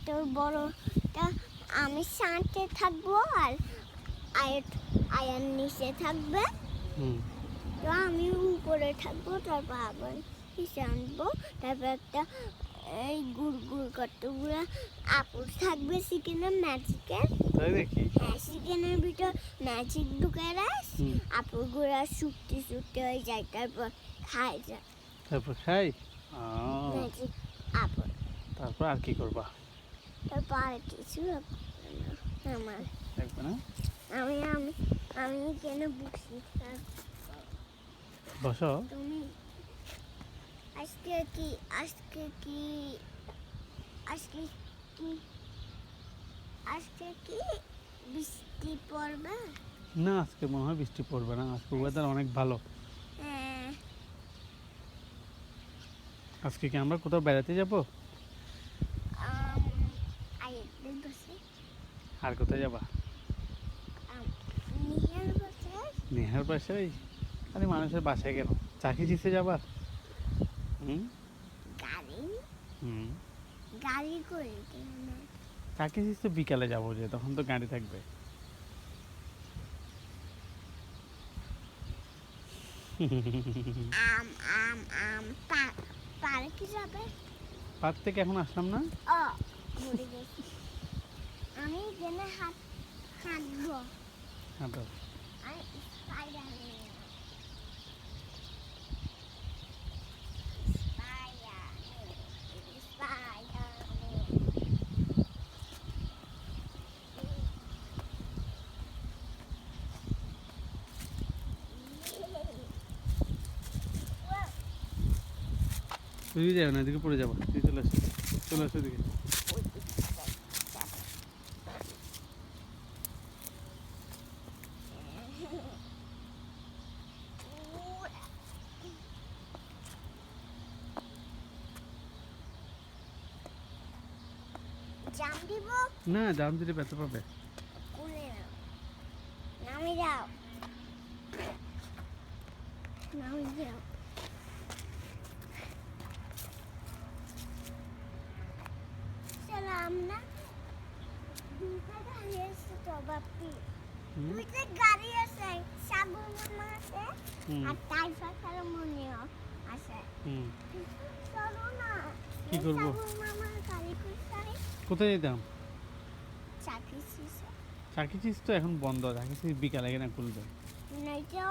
তোর বড়টা আমি সাথে থাকবো আর আয়ার নিচে থাকবে। তো আমি উপরে থাকবো, তারপর আবার নিচে আনবো। তারপর একটা এই গুড় কতগুলো আপুর থাকবে চিকেনের ম্যাজিকের। তাই নাকি? হ্যাঁ, চিকেনের ভিতর ম্যাজিক ঢুকে রাস, আপুর গুঁড়া শুকতে হয়ে যায়, তারপর খাই যায়। তারপর খাই ম্যাজিক আপুর। তারপর আর কি করবা? তারপর আর কিছু আমার দেখবে না? আমি আমি আমি কেন বসি? বসো। তুমি আজকে কি আজকে কি আজকে কি আজকে কি বৃষ্টি পড়বে? না, আজকে মনে হয় বৃষ্টি পড়বে না। আজকে ওয়েদার অনেক ভালো। হ্যাঁ। আজকে কি আমরা কোথাও বেড়াতে যাব? আইদের বসে আর কোথায় যাবা? নিহার বসে নেহার বাসায়? আরে মানুষের বাসায় কেন? চাকরি দিতে যাবা? গাড়ি হুম গাড়ি করে কেন? চাকরি দিতে বিকালে যাবো, যে তখন তো গাড়ি থাকবে। আম আম আম পার্কে যাবে? পার্ক থেকে এখন আসলাম না। ও ভুলে গেছি। আমি কেন হাঁটবো? হাঁটো। আমি স্পাইডারম্যান। তুই যাও না, এদিকে পড়ে যাবো। তুই চলে আসো, চলে আসো এদিকে। জাম দিব? না, জাম দিলে ব্যথা পাবে। কুলে নামে যাও, নামে যাও। সালাম না দুইটা গাড়ি আছে তো বাপি। দুইটা গাড়ি আছে, সাবুর মামা আছে আর টাইফা খালা মনিও আছে। চলো না। কি করবো? সাবুর মামার গাড়ি কোথায়? কোথায় যেতাম? চাকরি শেষে চাকরি চিজ তো এখন বন্ধ। চাকরি চিজ বিকালে কিনা খুলবে। নয়তো